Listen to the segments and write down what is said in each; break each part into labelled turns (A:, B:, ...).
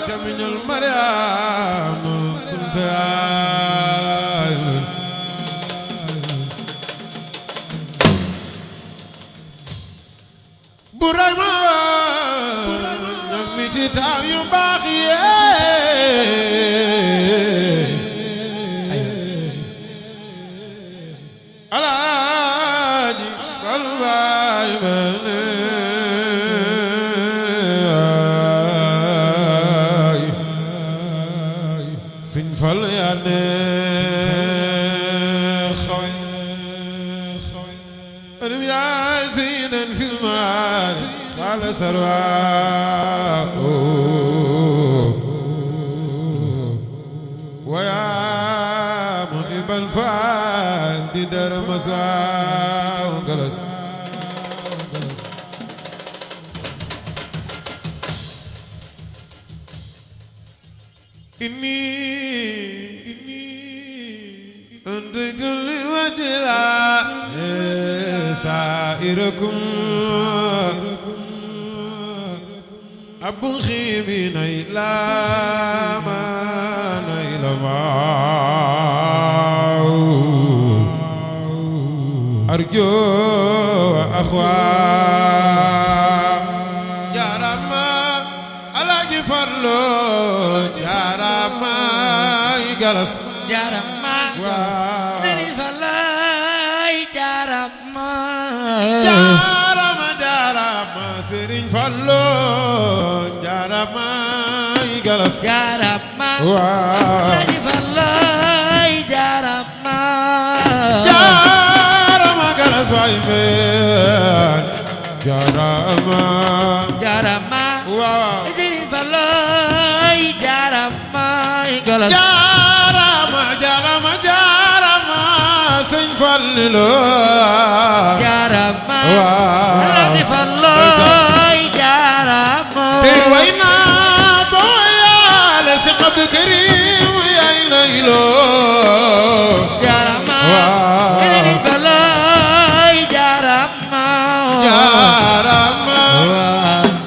A: jamiñul Mariam kuntaay Burayma ñoom mi ci taaw yu baax yee Alaaji Fallu baay mene Sëñ Fallu yaa ne xawe anum yaa zinan fil maar xaala sarwaa wayaa muhibal faal di dara maswaa galas inni أنتم لوجلا سائركم أبخي من إلى ما نيل ما أرجو أخوة يا رما على جفرلو يا رما يجلس
B: يا رما نري فلاي جارما
A: جارما سرين فلو جارما يجلس
B: جارما نري فلاي جارما
A: جارما جلس بايمن جارما
B: سرين فلاي جارما يجلس
A: Sëñ Fallilu
B: jaarama Alaaji Fallu jaarama
A: tey way naa boo yaale si Abdu Karim yaay laylo
B: jaarama Alaaji Fallu jaarama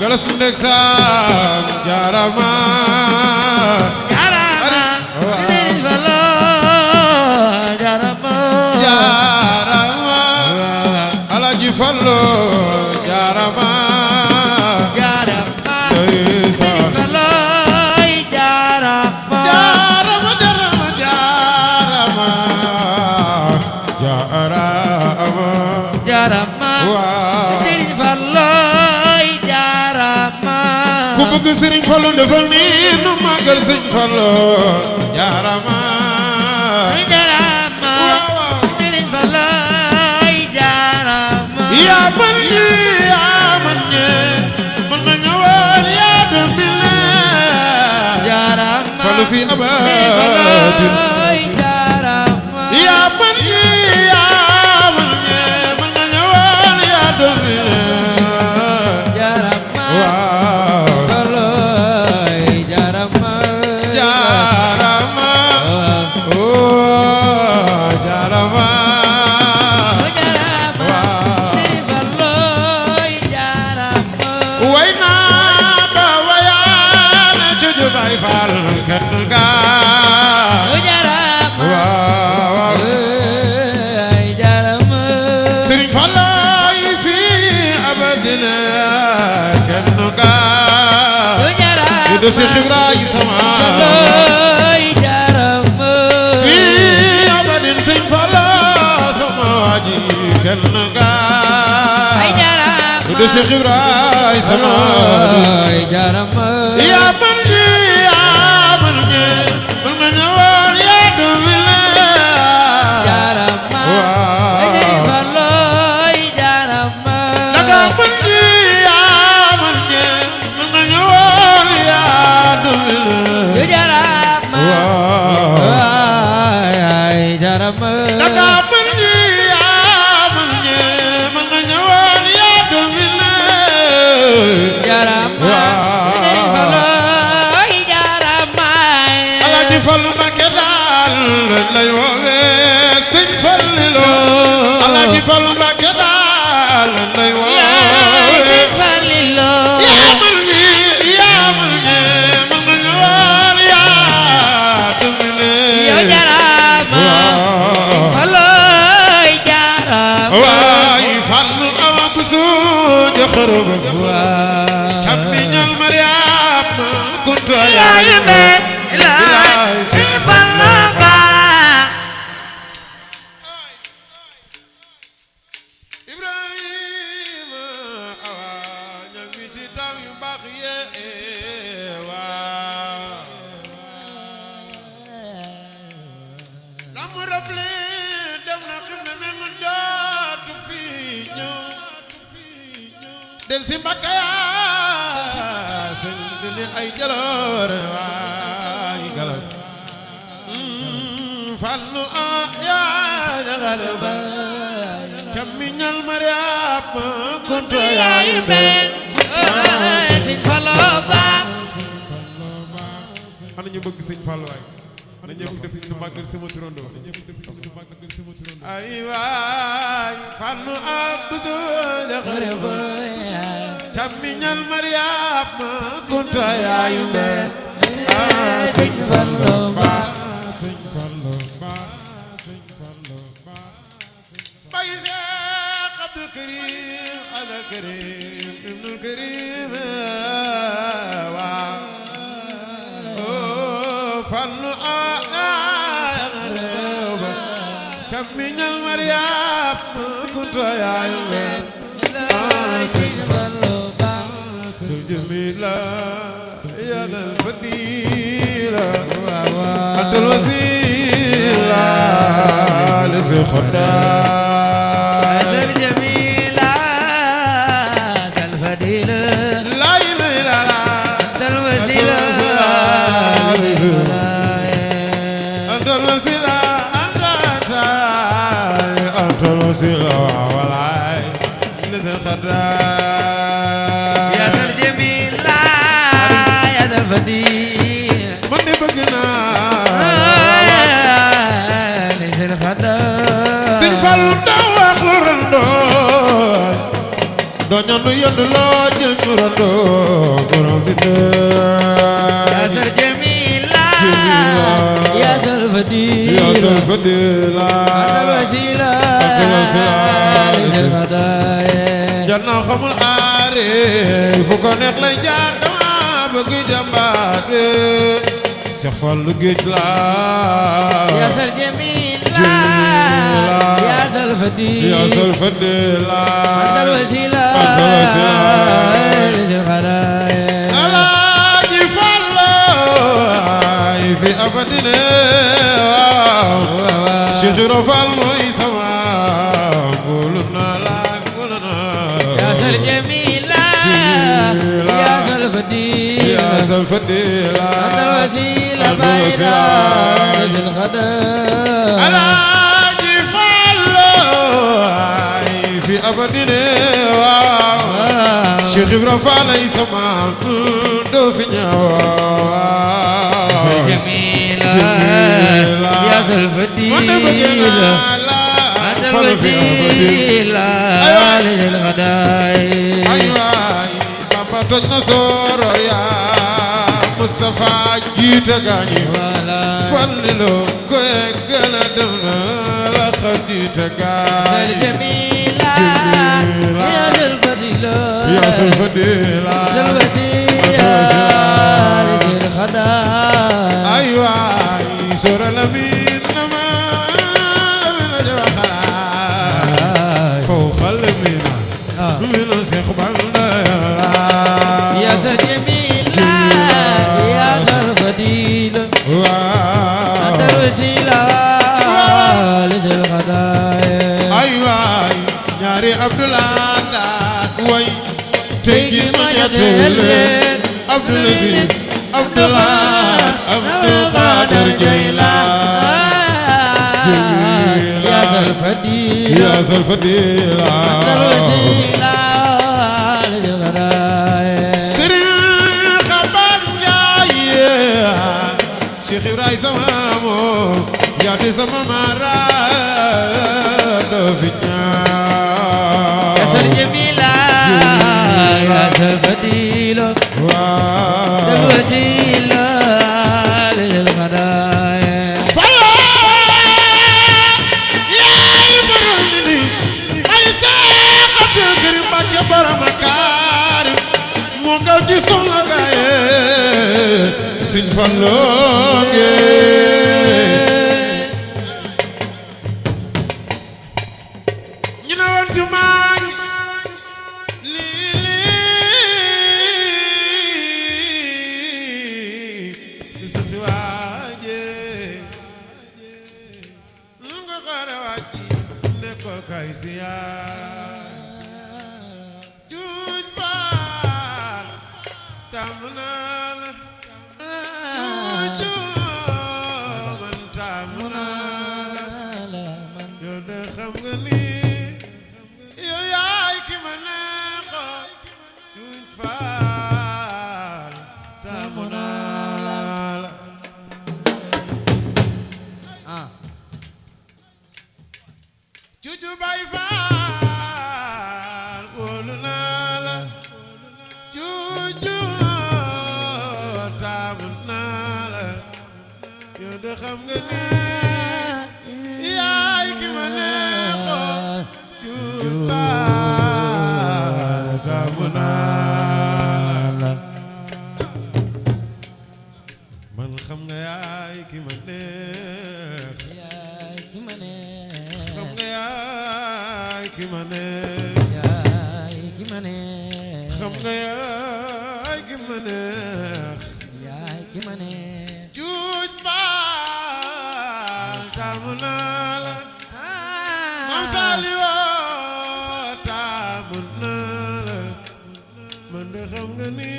B: galas ndek saam jaarama Fallu jaarama jaarama Sëñ Fallu jaarama jaarama jaarama Sëñ Fallu jaarama ku bëgg Sëñ Fallu defal ni nu màggal Sëñ Fallu jaarama jaarama Sëñ Fallu yaa man ñi man nga ñëwoon yaa domine jaarama Fallu fi abadin jaarama yaa man ñi man nga ñëwoon yaa domine jaarama Fallu jaarama jaarama jaarama Sëriñ Fallu fi abadina kenn ga yu do Seex Ibrahima sama fi abadin Sëriñ Fallu sama waji kenn ga yu do Seex Ibrahima sama yaa man nga ñëwoon yaa domine jaarama Sëñ Fallu jaarama daga man nga ñëwoon yaa domine jaarama jaarama daga man nga ñëwoon yaa domine jaarama Sëñ Fallu jaarama Alaaji Fallu Mbakke daal lay woowe Sëñ Fallilu Alaaji Fallu Mbakke daal lay woowe Sëñ Fallilu yaa man nga camiñal Mariam kunta
C: yaay meen laay Sëñ Fallu Ba
B: Ibrahima awa ña ngi ci taw yu baax yee waa lamu rafle dem na xim na men mu dootu fi ñëw del si Mbàkke yaa sëñ bi ni ay jaloore waay galas Fallu yaa jagale ba camiñal Mariam kunta
C: yaay meen Sëñ Fallu Ba
B: ana ñu bëgg Sëñ Fallu waay ana ñu bëgg def ñu màggal sama turando ay waay Fallu abdu so jagale ba camiñal Mariam kunta yaay meen
C: Sëñ Fallu Ba
B: Sëñ Fallu Ba Sëñ Fallu Ba bay Seex Abdul Karim Al Karim Ibnul Karim waaw Fallu ba camiñal Mariam kunta yaay meen
C: Sëñ Fallu Ba
B: su jamila ya dal fadila antal wasila lisi khoda
C: Sëñ Jamila kal fadila
B: la ilaha illa
C: antal wasila
B: antal wasila antal wasila walay lisi khoda
C: ya Sëñ Jamila ya kal fadila
B: man de bëgg naa
C: Sëñ Xada
B: Sëñ Fallu daa wax lu randoo doo ñandu yëndu loo jëndu randoo borom bi
C: ya Sëñ Jamila ya kal fadila
B: yaa sol fadila
C: antal wasila Sëñ Xada
B: jar naa xamul aare fu ko neex lay jaar dama bëgg jàmbaare Seex Fallu géej la
C: ya Sëñ Jamila ya kal fadila
B: yaa sol fadila
C: antal wasila Sëñ Xada
B: Alaaji Fallu ay fi abadine Cheikh Ibra Fall mooy sama bulu na la bulu na
C: ya Sëñ Jamila ya kal fadila
B: yaa sol fadila
C: antal wasila Sëñ Xada
B: Alaaji Fallu ay fi abadine Cheikh Ibra Fall ay sama doo fi ñëw
C: Sëñ Jamila ya kal fadila
B: man de bëgg naa la
C: antal
B: Fallu fi
C: wasila Sëñ Xada
B: ay waay Bamba toj na sooror ya Mustafa jiite gaañi Fallilu ko gëna dem na la xadiite
C: Sëñ
B: gaañi
C: Jamila ya kal fadila
B: yaa sol fadila
C: antal wasila Sëñ Xada
B: ay waay sora la min nama la min la jawa xalaat faw xal mina mina Seex Bamba
C: ya Sëñ Jamila ya kal fadila antal wasila Sëñ Xada
B: ay waay ñaari Abdoulaye daan way tey gi ma ñetteel leen Abdoul Aziz Abdoulaye Abdou Khadir Jeylaan
C: ya kal fadila
B: yaa sol fadila
C: antal wasila Sëñ Xada
B: Serigne Xaban Njaay Cheikh Ibrahima sama moom yaa di sama mara doo fi ñaaw
C: ya Sëñ Jamila ya kal fadila antal wasila Sëñ Xada
B: Fallu yaay borom ni ay Seex Abdul Karim Mbàkke borom moo kaw ci soxla gaaye Sëñ Fallu nge ñu ne woon jumaa lii di sa fi waaje lu nga xaare waaji ne ko kay siyaar juuj faal tàmm naa la juuj man tàmm naa la yow de xam nga ni yow yaay ki ma neexoo juuj faal tàmm naa la juuju bay faal wóolu naa la juuju tàmm naa la yow de xam nga ni yaay ki ma neexoo juuj faal tàmm naa la man xam nga yaay ki ma neex xam nga yaay ki ma neex xam nga yaay ki ma neex juuj faal taamu naa la Maam Saliou taamu naa la man de xam nga ni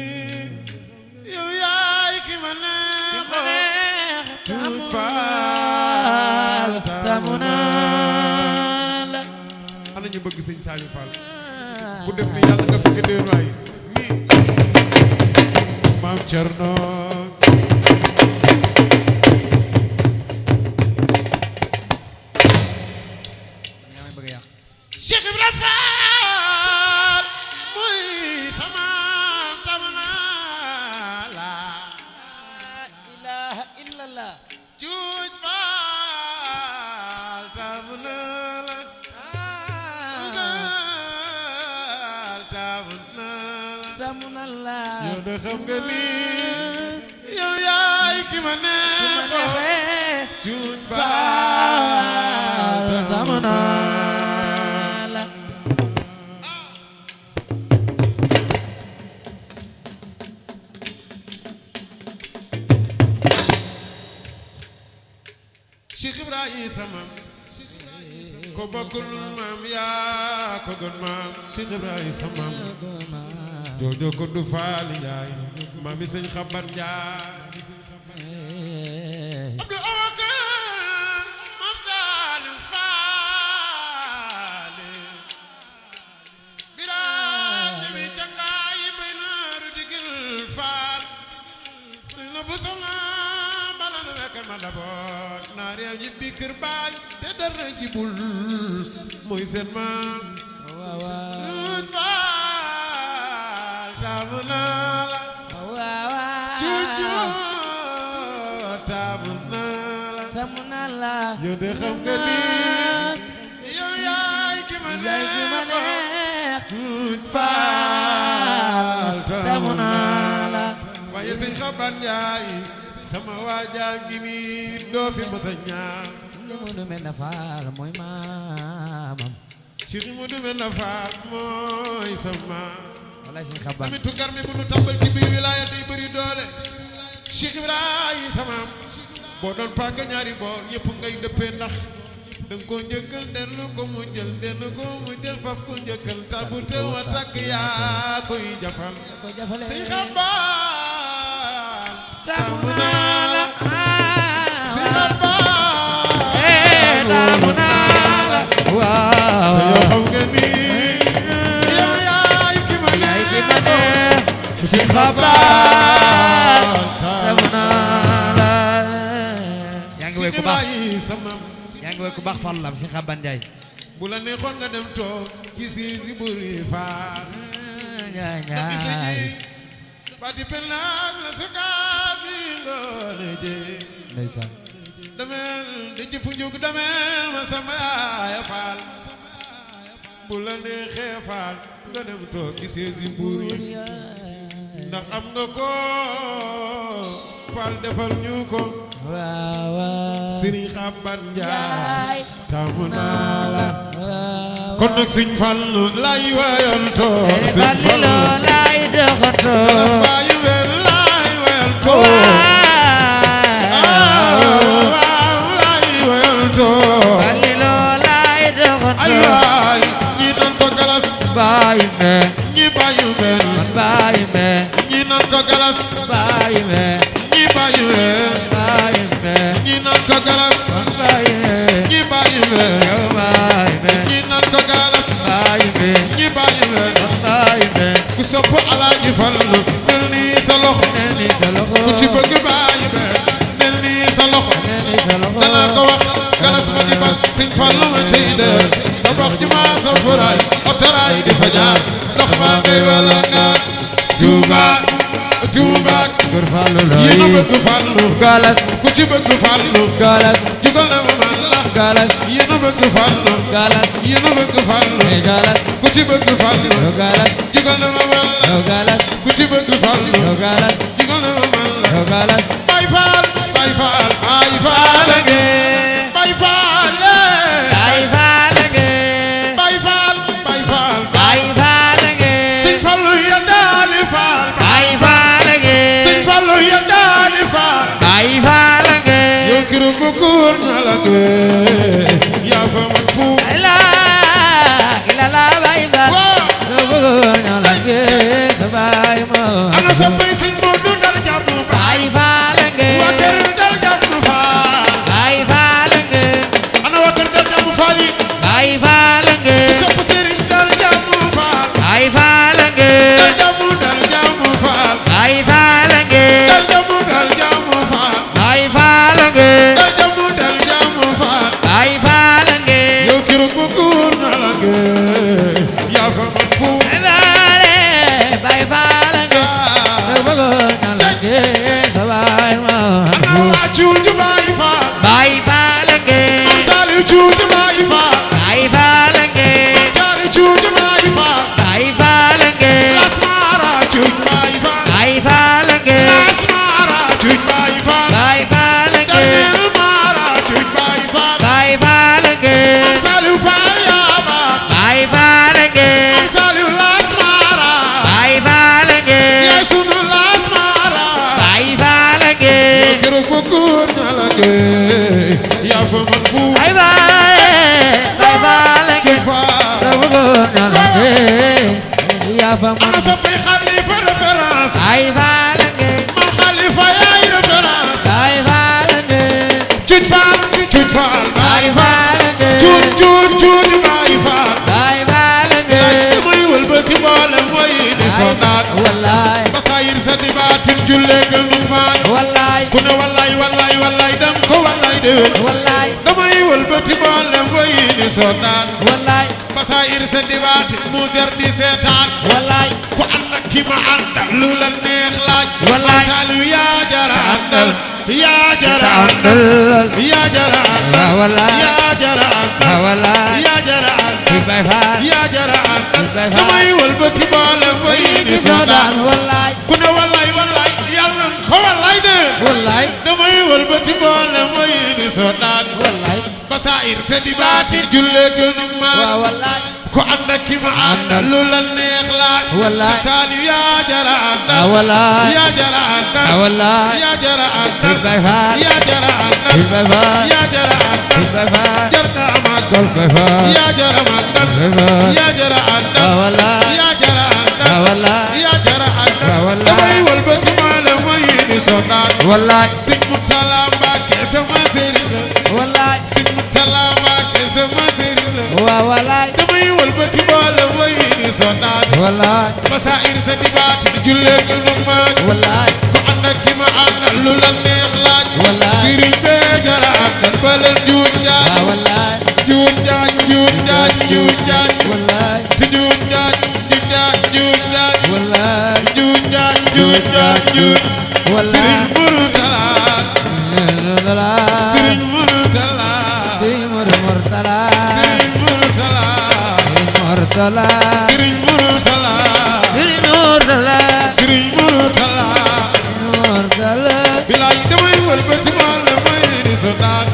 B: yow yaay ki ma neex juuj faal taamu naa la ana ñu bëgg Sëñ Saliou Fall bu def ni yàlla nga fekk déer waay nii Maam Cerno Cheikh Ibra Fall muy sama taamu naa la
C: ilaha illallah
B: juuj faal taamu naa la taamu naa la yow de xam nga ni yow yaay ki ma neexoo juuj faal taamu naa la Cheikh Ibrahima sama ko bokkul maam yaa ko gën maam Cheikh Ibrahima sama joojo ko du faali njaay maam yi Sëñ Xaban Njaay Abdou Awakar Maam Saliou Faale biraam ñami cangaay bay naaru digil faal na bu soxla bala na rekk ma daboot naar yaa ñibbi kër baay te dara jibul mooy seen maam juuj faal taamu naa la juuju taamu naa la yow de xam nga ni yow yaay ki ma neex juuj faal taamu naa la waaye Sëñ Xaban Njaay sama waajaa ngi nii doo fi mos a ñaar
C: Modou Mbenda Fall mooy maamam
B: Cheikh Modou Mbenda Fall mooy sama
C: wala Sëñ Xaban
B: sami tugar mi bu nu tàmbal ci biir wilaaya day bëri doole Cheikh Ibrahima sama boo doon paaka ñaari boor yëpp ngay dëppee ndax danga ko njëkkal dellu ko mu jël dellu ko mu jël faf ko njëkkal tar bu teew a takk yaa koy jafal Sëñ Xaban taamu naa la Sëñ Xaban
C: taamu naa la waaw
B: te yow xam nga ni yow yaay ki ma neex Sëñ Xaban taamu naa la
C: yaa ngi woy ku baax yaa ngi woy ku baax Fall la Sëñ Xaban Njaay
B: bu la neexoon nga dem toog ci si buri faas
C: Njaay
B: Bati pelang la sukabi ngone je
C: ndeysaan
B: damel di ci funjuk damel ma sama yaaya faal bu la neexee faal nga dem toog ci seesi buur yi ndax am nga ko fal defal ñu ko
C: waaw waaw
B: Serigne Xaban Njaay
C: yaay
B: taamu naa la
C: waaw
B: kon nag Serigne Fallu lay wayal to Serigne
C: Fallu
B: Fallu
C: lay doxato
B: las bayu wel lay wayal to waaw lay wayal to
C: Fallu lay doxato
B: ay waay ñi nan ko galas
C: baay me
B: ñi bayu wel
C: baay me
B: ñi nan ko galas
C: baay me
B: ñi bayu wel
C: baay me
B: ñi nan ko galas
C: baay me
B: ñi bayu wel
C: baay me
B: ñi nan ko galas
C: baay me
B: ñi bayu wel
C: baay me
B: ku sopp Alaaji Fallu mel ni sa loxo
C: ni sa loxo
B: ku ci bëgg bayu wel mel ni sa loxo
C: ni sa loxo
B: danaa ko wax galas ma di bas Sëñ Fallu ma ciy dër tabax jumaa sa furaay otaraay di fa jaar ndox maa ngay wala nga Tuuba Tuuba
C: Góor Fallu
B: yéen a
C: lay
B: bëgg Fallu
C: galas
B: ku ci bëgg Fallu
C: galas
B: jugal na ma man la
C: galas
B: yéen a bëgg Fallu
C: galas
B: yéen a bëgg Fallu
C: galas
B: ku ci bëgg Fallu
C: galas
B: jugal na ma man la
C: galas
B: ku ci bëgg Fallu
C: galas
B: jugal na ma man la
C: galas
B: Baay Faal Baay Faal Baay Faal Baay Faal
C: Baay Faal
B: Baay Faal Baay Faal
C: Baay Faal
B: Sëñ Fallu ya daali faal
C: Baay Faal
B: Sëñ Fallu ya daali faal
C: Baay Faal
B: yow kiro ko góor na la yaa fa man fuuf
C: la Baay Faal
B: waaw
C: sa baay mo
B: ana sa bay Sëñ Moodu dal jàmm
C: Baay Faal
B: waa kër dal jàmm faal
C: Baay Faal
B: ana waa kër dal jàmm faal yi
C: Baay Faal
B: ku sopp Sëriñ dal jàmm faal
C: Baay Faal
B: dal jàmm faal
C: Baay Faal
B: dal jàmm faal
C: Baay Faal
B: dal jàmm faal
C: Baay Faal
B: yow kiro ko góor na la yaa fa man fuuf
C: Baay Faal sa baay mo
B: ana waa cuuju Baay Faal
C: Baay Faal
B: Mam Saaliw cuuju Baay Faal
C: Baay Faal
B: Mam Jaara cuuju Baay Faal
C: Baay Faal
B: Las Maara cuuj Baay Faal
C: Baay Faal
B: Las Maara cuuj Baay Faal
C: Baay Faal
B: Darmeel Maara cuuj Baay Faal
C: Baay Faal
B: Mam Saaliw Faal yaa baax
C: Baay Faal
B: Mam Saaliw Las Maara
C: Baay Faal
B: yaay sunu Las Maara
C: Baay Faal
B: yow kero ko góor na la yaa fa man fuuf
C: Baay Faal
B: cuuj faal
C: yaa fa
B: ana sa bay Xalifa référence
C: Baay Faal
B: man Xalifa yaay référence
C: Baay Faal
B: cuuj faal Baay Faal cuuj Baay Faal
C: Baay Faal
B: damay wëlbati boole mooy di sonnaat
C: wallaay
B: basaayir sa di baatin jullee gënu maan
C: wallaay
B: ku ne wallaay dam ko wallaay déwén
C: wallaay
B: damay wëlbati boole mooy di sonnaat
C: wallaay
B: basaayir sa di baatin mu der di seetaan
C: wallaay
B: ku ànd ak ki ma àndal lu la neex laaj
C: Wallaay.
B: Saaliw yaa jara àndal yaa jara àndal yaa jara àndal
C: wallaay
B: yaa jara àndal
C: wallaay
B: yaa jara àndal
C: Baay Faal
B: yaa jara àndal
C: Baay Faal.
B: damay wëlbati boole mooy di sonnaat
C: wallaay
B: ku ne wallaay yàlla ko wallaay de
C: wallaay
B: damay wëlbati boole mooy di sonnaat
C: wallaay
B: basaayir sa di baatin jullee gënu maan
C: wallaay
B: ku ànd ak ki ma àndal lu la neex laaj
C: Wallaay.
B: si Saaliw yaa jara àndal
C: wallaay
B: yaa jara àndal
C: wallaay
B: yaa jara àndal
C: Baay Faal
B: yaa jara àndal
C: Baay Faal
B: yaa jara àndal
C: Baay Faal
B: jar nga màggal
C: Baay Faal
B: yaa jara màggal
C: Baay Faal
B: yaa jara àndal
C: wallaay
B: yaa jara àndal
C: wallaay
B: yaa jara àndal
C: Wallaay.
B: damay wëlbati maale mooy di sonnaat
C: wallaay
B: Sëñ Murtala Mbàkke sama sëriñ la
C: wallaay
B: Sëñ Murtala Mbàkke sama sëriñ la
C: wallaay
B: damay wëlbati boole mooy di sonnaat
C: wallaay
B: basaayir sa di baatin jullee gënu maan
C: wallaay
B: ku ànd ak ki ma àndal lu la neex laaj
C: Wallaay.
B: sëriñ bee jara àndal baleen juut njaaj
C: wallaay
B: juut njaaj
C: wallaay
B: te juut njaaj
C: wallaay
B: juut njaaj
C: wallaay
B: sëriñ Murtala sëriñ Murtala
C: Sëriñ Murtala
B: sëriñ Murtala
C: Murtala
B: sëriñ Murtala
C: Sëriñ Murtala
B: sëriñ Murtala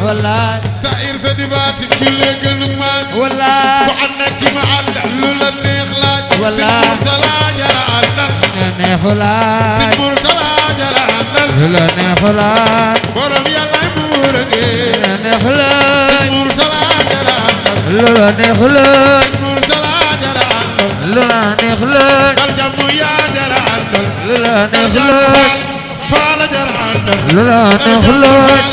C: wallaay
B: saayir sa di baatin jullee gënu maaj
C: wallaay
B: ku ànd ak ki ma àndal lu la neex laaj
C: Wallaay.
B: Sëñ Murtala jara àndal
C: neexulaay
B: Sëñ Murtala jara àndal
C: lu la neexulaay
B: borom yàllaay buur a ngeen Sëñ
C: neexulaay
B: Murtala jara àndal
C: lu la neexulaay
B: Sëñ Murtala jara àndal
C: lu la neexulaay
B: dal jàmm yaa jara àndal
C: lu la
B: dal jàmm
C: neexulaay
B: faala jara àndal
C: lu la
B: dal jàmm
C: neexulaay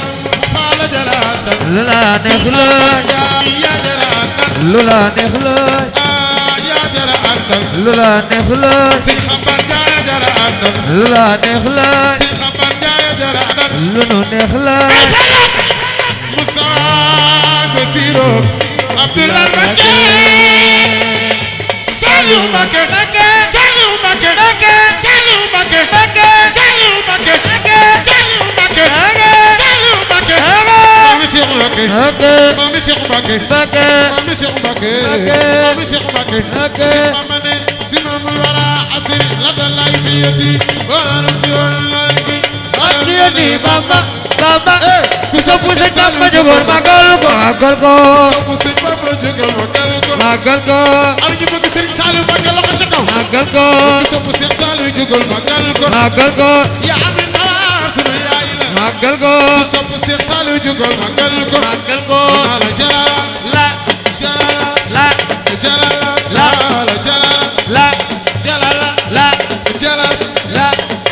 B: faala jara àndal
C: lu la neexulaay
B: yaa jara àndal
C: lu la neexulaay
B: yaa jara àndal
C: lu la neexulaay
B: Sëñ Xaban yaa jara àndal
C: lu la neexulaay
B: Sëñ Xaban yaa jara àndal
C: lu nu neexulaay
B: Moussa Bassirou Abdoulaye Mbacké Saliou Mbacké Saliou Mbacké Saliou Mbacké Saliou Mbacké Saliou Mbacké Saliou Mbacké Mami Cheikh Mbacké Mami Cheikh Mbacké Mami Cheikh Mbacké Mami Cheikh Mbacké Cheikh Mamane Sinamul Wara Asri Ladalay fi yadi wa arju al-maliki
C: Adiyani Bamba Bamba ku sopp Sëñ Bamba jógal magal ko magal ko
B: sopp Sëñ Bamba jógal magal ko
C: magal ko
B: ana ñu bëgg Serigne Saliou Mbacké loxo ca kaw
C: magal ko
B: ku sopp Serigne Saliou jógal magal ko
C: magal ko
B: yaa amin naa sunu yaay la
C: magal ko
B: ku sopp Serigne Saliou jógal magal ko
C: magal ko
B: naa la jalala
C: la
B: jalala
C: la
B: jalala
C: La.
B: la jalala
C: la
B: jalala
C: la
B: jalala
C: la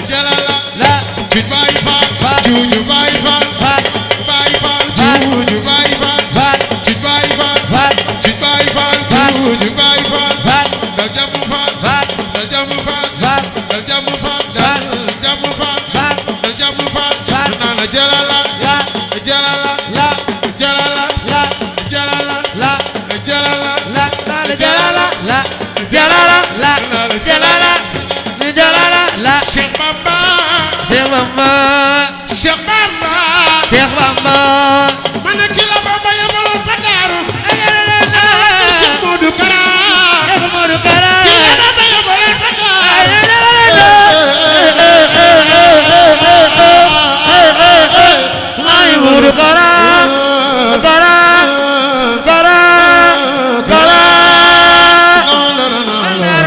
B: jalala
C: la
B: ci Baay Faal
C: Faal.
B: juuju Baay Faal
C: faat
B: Baay Faal
C: Faal.
B: juuju Baay Faal
C: faat
B: ci Baay Faal
C: faat
B: ci Baay Faal
C: Faal.
B: juuju Baay Faal
C: faat
B: dal jàmm Faal
C: faat
B: dal jàmm Faal
C: faat
B: dal jàmm Faal
C: Faal.
B: dal jàmm Faal
C: faat
B: dal jàmm Faal
C: Faal.
B: naa la jalala
C: la
B: jalala
C: la
B: jalala
C: la
B: jalala
C: la
B: jalala
C: la la jalala la jalala la jalala ni jalala la
B: Cheikh Bamba
C: Cheikh Bamba
B: Cheikh Bamba
C: Cheikh Bamba
B: ma ne ki la Bamba yebaloon fa Daaru Cheikh Modou Kara
C: Cheikh Modou Kara
B: ki la Bamba yebaloon fa Daaru
C: Ay Modou Kara Kara Kara Kara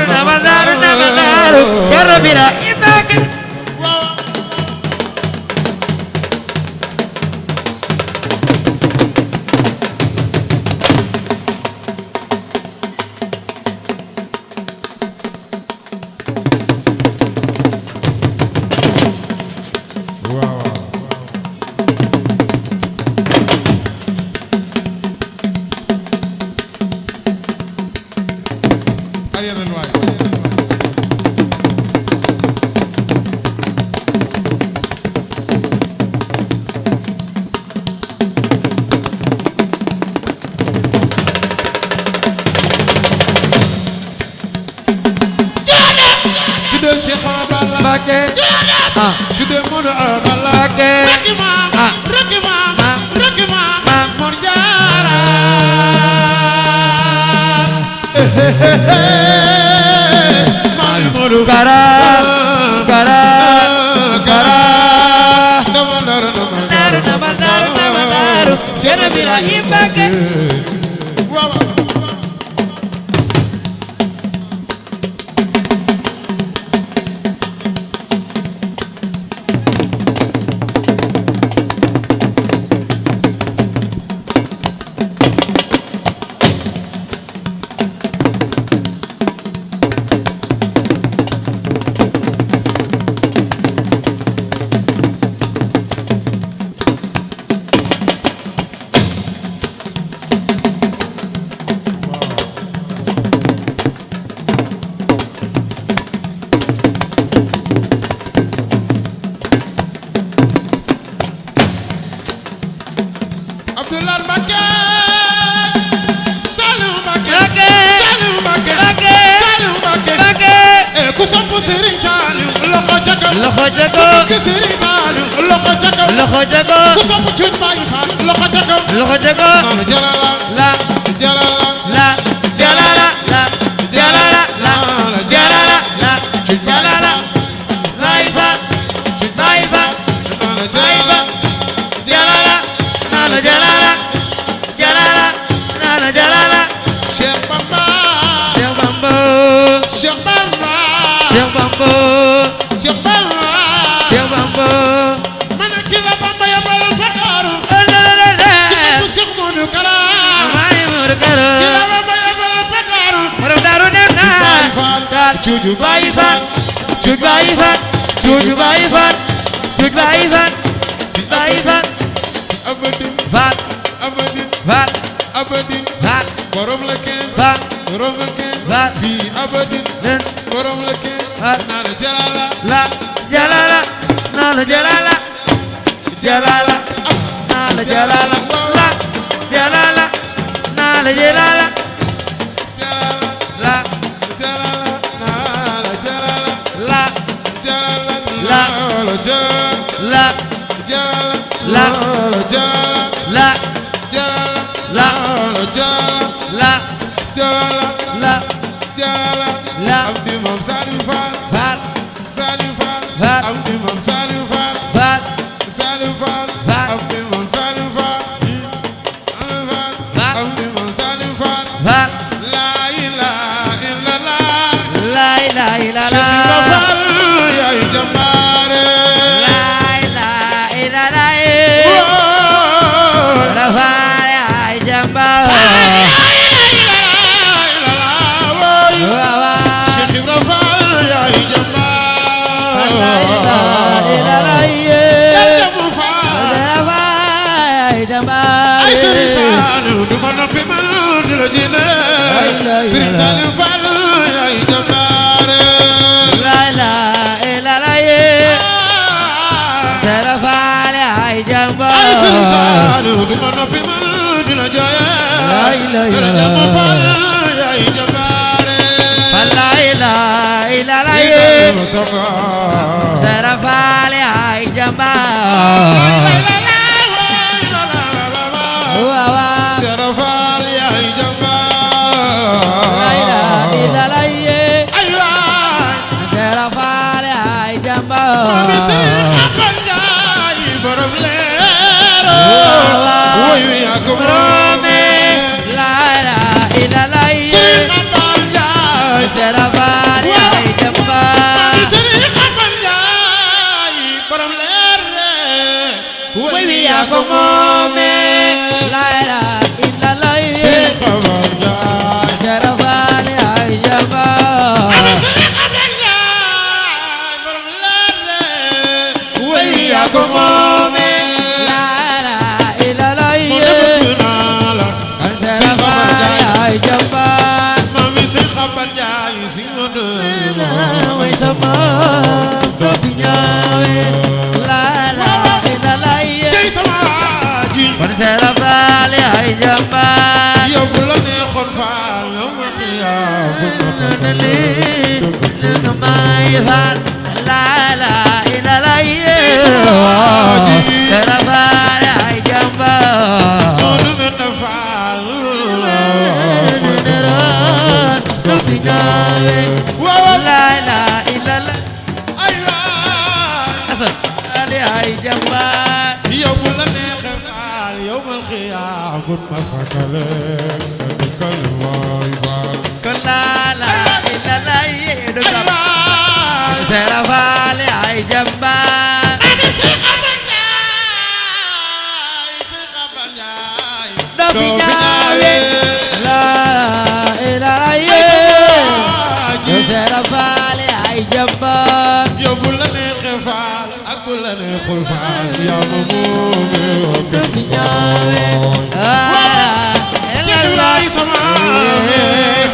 C: Namaru Kara Bira Ibake
B: tudde Cheikh Balla
C: Mbacke ah
B: tudde Modou Balla
C: Mbacke
B: Rakki maam
C: ah
B: Rakki maam
C: ah
B: Rakki maam
C: ah
B: Mor Jaara Maam Modou
C: Kara Kara Kara
B: Damal daru
C: Naru namal naru namal naru Kara Bira Ibake
B: waaw Abdoulaye Mbacké Saliou Mbacké Saliou Mbacké Saliou Mbacké ku sopp Serigne Saliou loxo ca kaw
C: loxo ca kaw
B: ku Serigne Saliou loxo ca kaw
C: loxo ca kaw
B: ku sopp Cuuj Baay Faal loxo ca kaw
C: loxo ca kaw
B: naan jalala
C: la
B: jalala
C: la jalala la jalala la jalala la
B: Cuuj Baay
C: jalala
B: Faal
C: Baay Faal Baay Faal
B: naan
C: Baay
B: jalala
C: Faal jalala na la jalala
B: cuuju
C: Baye
B: Baye
C: Fall
B: Fall
C: cuuj Baye Fall cuuj Baye Fall cuuj Baye Fall Baye Fall
B: abadin
C: Fall
B: abadin
C: Fall
B: abadin
C: Fall
B: borom la 15
C: Fall
B: borom la 15
C: Fall
B: fii abadin
C: nen
B: borom la 15
C: Fall
B: naa la jalala
C: la jalala naa la jalala jalala naa la jalala la jalala naa la jalala
B: jalala
C: la
B: jalala naa la jalala
C: la
B: jalala
C: La.
B: naa la jalala
C: la
B: jalala
C: La.
B: naa la jalala
C: la
B: jalala
C: La.
B: naa la jalala
C: la
B: jalala
C: la
B: jalala
C: La.
B: am di Maam Saliou Fall
C: Fall
B: Saliou Fall
C: Fall.
B: am di Maam Saliou Fall
C: Fall
B: Saliou Fall
C: Fall.
B: am di Maam Saliou Fall
C: Fall.
B: am di Maam Saliou Fall
C: Fall
B: la ilaha illallah
C: la ilaha illallah
B: Cheikh Ibra Fall yaay jàmbaare
C: la ilaha illallah
B: Woy.
C: la Fall yaay jàmbaar
B: Woy.
C: waaw waaw
B: Cheikh Ibra Fall yaay
C: la ilaha
B: jàmbaar
C: illallah
B: Jamu Fall
C: la Fall yaay jàmbaar
B: ay Serigne Saliou du ma noppi man di la jine Serigne Saliou Fall yaay jàmbaare
C: la ilaha illallah la Fall yaay jàmbaar
B: ay Serigne Saliou du ma noppi man di la jooye Jamu Fall yaay jàmbaare
C: la ilaha illallah
B: Ibrahima Saka
C: Sera Fall yaay jàmbaar waaw waaw
B: Cheikh Fall yaay
C: la ilaha
B: jàmbaar
C: illallah
B: ay waay
C: Sera Fall yaay jàmbaar
B: Mami Serigne Xaban Njaay borom leero woy wi yaa ko moome
C: la ilaha illallah
B: Serigne Xaban Njaay
C: Sera Fall yaay jàmbaar
B: Mami Serigne Xaban Njaay borom leer woy wi yaa ko moome
C: la ilaha illallah
B: Serigne Xaban Njaay
C: Sera Fall yaay jàmbaar
B: Mami Serigne Xaban Njaay borom leer woy wi yaa ko moome
C: la ilaha illallah
B: mu ne bëgg naa la
C: Sera Fall yaay jàmbaar
B: Mami Serigne Xaban Njaay si ma
C: way sama do fi ñaawe la ilaha illallah
B: Jey sama ji
C: kon Sera Fall yaay jàmbaar
B: yow bu la neexoon faal nga ma xiyaa bu ma
C: nali nga may Fall la ilaha illallah Sera Fall yaay jàmbaar
B: noonu mel na faal
C: do fi ñaawe
B: waaw
C: la ilaha illallah
B: ay waay
C: Asan Fall yaay jàmbaar
B: yow bu la neexee faal yow ma xiyaa bu ma fakale kal waay faal
C: kon la ilaha illallah do
B: ay waay
C: Sera Fall yaay jàmbaar
B: Mami Serigne Xaban Njaay Serigne Xaban Njaay
C: do fi ñaawe la ilaha illallah Sera Fall yaay jàmbaar
B: yow bu la neexee faal ak bu la neexul faal yaa ma moome
C: do fi ñaawe
B: Cheikh Ibrahima sama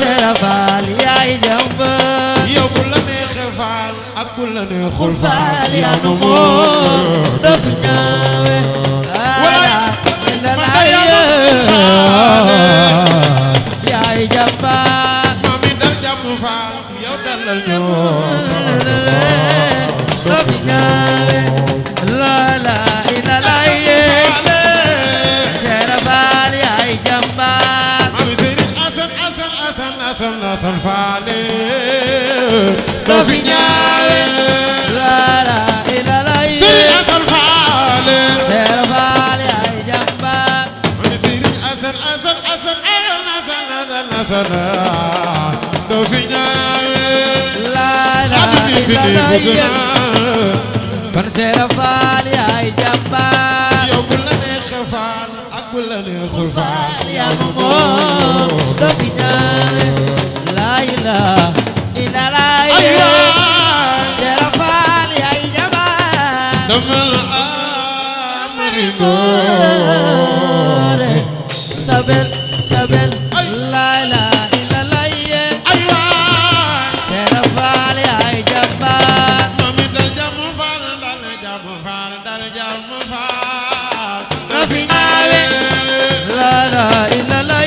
C: Sera Fall yaay jàmbaar
B: yow bu la neexee faal ak bu la neexul
C: Fall
B: faal
C: yaa
B: yaa
C: ma
B: ma
C: moom
B: moome
C: do fi ñaawe yaay jàmbaar
B: mami dal jàmm faal yow dalal ñoo
C: do fi ñaawe la ilaha illallah Sera Fall yaay jàmbaar
B: mami Serigne Asan faale doo fi ñaawe
C: la ilaha
B: Serigne Asan faale
C: Sera Fall yaay jàmbaar
B: mami Serigne Asan doo fi ñaawe
C: la
B: xadu ni fi ni bëgg
C: ilaha
B: naa
C: kon Sera Fall yaay jàmbaar
B: yow bu la neexee faal ak bu la neexul faal
C: yaa ma moom do fi ñaawe la ilaha ilaha
B: ay
C: illallah
B: waay
C: Seera Faal yaay jàmbaar
B: damal amari ngoone
C: sabel sabel
B: Ay.
C: la ilaha illallah
B: ay waay
C: Seera Faal yaay jàmbaar
B: mami dal jàmm faal dal jàmm faal dal jàmm faal
C: na fi ñaawe la ilaha illallah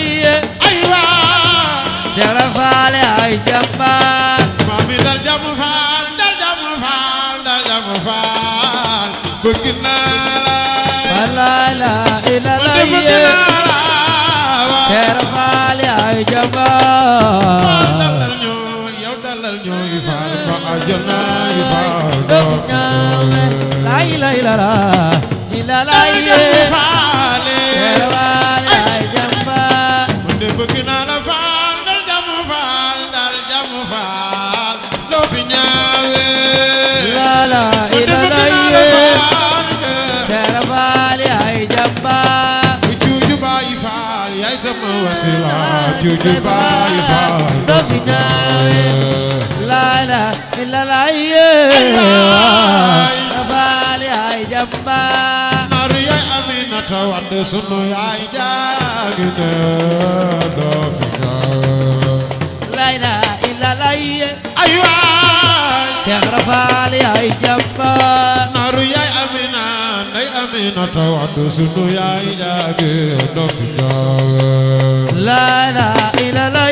B: ay waay
C: Seera Faal yaay jàmbaar
B: mami dal jàmm faal dal jàmm faal dal jàmm faal bëgg naa
C: la ilaha illallah
B: bëgg naa la
C: Seera Faal yaay
B: faal
C: jàmbaar
B: dalal ñoo yow dalal ñoo yi faal ba àjjana yi faal
C: doomu ñaawe la ilaha illallah illallah
B: dal jàmm faale
C: Seera Faal yaay jàmbaar
B: mu ne bëgg naa la faal dal jàmm faal dal jàmm faal loo fi ñaawe
C: la ilaha
B: mu ne bëgg naa la
C: illallah
B: faal
C: Seera Faal yaay jàmbaar
B: bu juuju bàyyi faal yaay sama wasila juuju bàyyi faal
C: doo fi ñaawe la ilaha illallah
B: waay.
C: Seera Faal yaay jàmbaar
B: naaru yaay Aminata Wade sunu yaay jaagi ne doo fi ñaawe
C: la ilaha illallah
B: ay waay
C: Seera Faal yaay jàmbaar
B: naaru yaay Amina nday Aminata Wade sunu yaay jaagi doo fi ñaawe
C: la ilaha illallah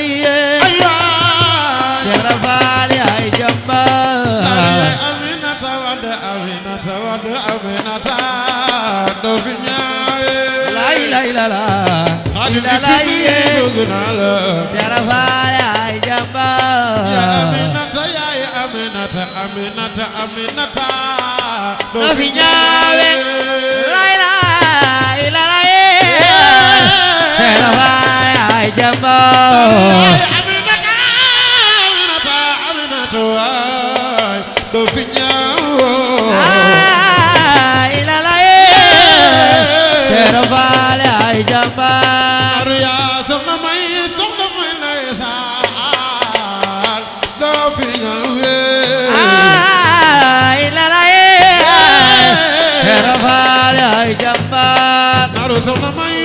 B: ay waay
C: Seera Faal yaay
B: naaru
C: jàmbaar
B: yaay Aminata Wade Aminata Wade Aminata doo fi ñaawe
C: la ilaha illallah
B: xaadim
C: illallah
B: bi bëgg naa la
C: Seera Faal yaay jàmbaar
B: yaay Aminata yaay Aminata Aminata Aminata
C: doo fi ñaawe la ilaha illallah Seera Faal yaay jàmbaar
B: yaay Aminata Aminata Aminata waay doo fi ñaaw
C: illallah Seera Faal yaay jàmbaar
B: aru yaa soxna may lay saal doo fi ñaaw
C: illallah Seera Faal yaay jàmbaar
B: aru soxna may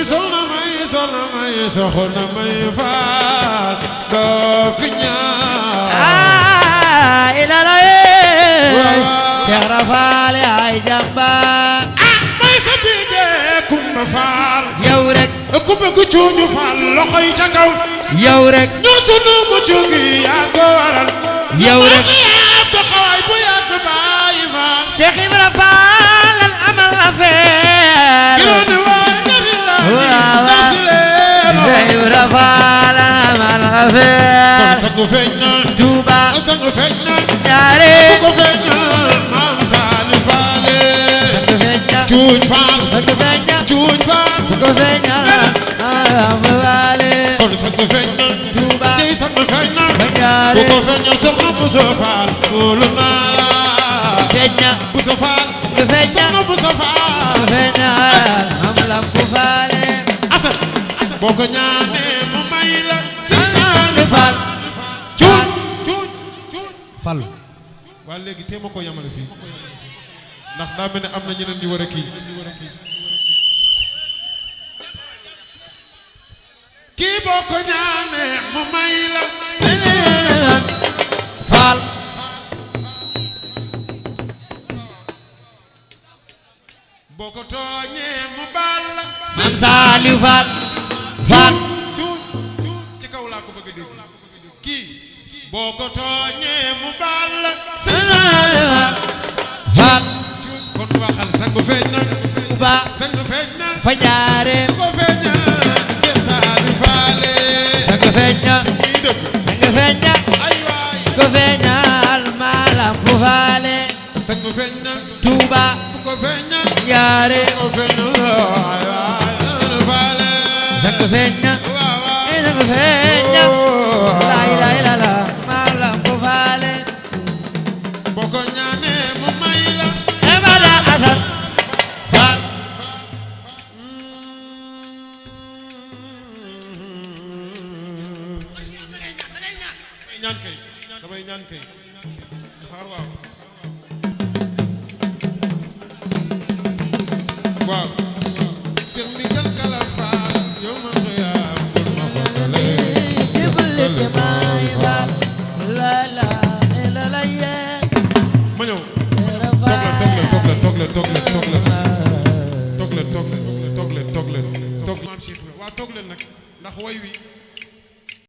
B: faal doo fi ñaaw
C: illallah Seera Faal yaay jàmbaar
B: may sa biige kumba faal
C: yow rek
B: ku bëgg cuuju faal loxo yi ca kaw
C: yow rek
B: ñun sunu mucc gi yaa ko waral
C: yow rek
B: yaa taxawaay bu yàgg bàyyi faal
C: Cheikh Ibra Faal lan amal affaire
B: giroon ni waar njëriñ la
C: waaw
B: nasi leen
C: Cheikh Ibra Faal lan amal
B: kon
C: affaire
B: sangu feeñ na
C: Touba
B: sangu feeñ na
C: ñaare
B: ku ko feeñ na maam Saali Faale
C: ko feeña
B: cuuj faal
C: ko feeña
B: cuuj faal
C: ko feeña am waale
B: kon sangu feeñ na
C: Touba
B: tey sangu feeñ na ku
C: ñaare
B: ko feeñ na soxna bu soo faal wóolu naa la
C: feeña
B: bu soo faal
C: ko feeña
B: soxna bu soo faal
C: ko feeña am lam ko faale
B: Asan boo ko ñaanee mu may la si Saali Faal cuuj cuuj cuuj
C: Fallu
B: waa léegi tee ma ko yamale fii ndax daa mel ne am na ñeneen ñu war a kii kii boo ko ñaanee mu may la
C: Faal
B: boo ko tooñee mu baal la
C: Mam Saaliw Faal Faal
B: cuuj cuuj ci kaw laa ko bëgg a dégg kii boo ko tooñee mu baal la
C: Faal
B: kon waxal sangu feeñ na
C: Touba
B: sangu feeñ na
C: fa ñaare
B: ku ko feeñal seen Saali Faale
C: ko feeña
B: kii dëgg
C: ko feeña
B: ay waay
C: ko feeñal malam bu faale
B: sangu feeñ na
C: Touba
B: ku ko feeñal
C: ñaare
B: ko feeñal waay waay Faale
C: ko feeña
B: waaw waaw
C: ko feeña la ilaha illallah malam bu faale
B: boo ko ñaanee mu may la
C: sabada asar Faal
B: ñaan kay damay ñaan leen toog leen toog leen toog leen toog leen toog leen toog leen toog maam Cheikh waaw toog leen nag ndax way wi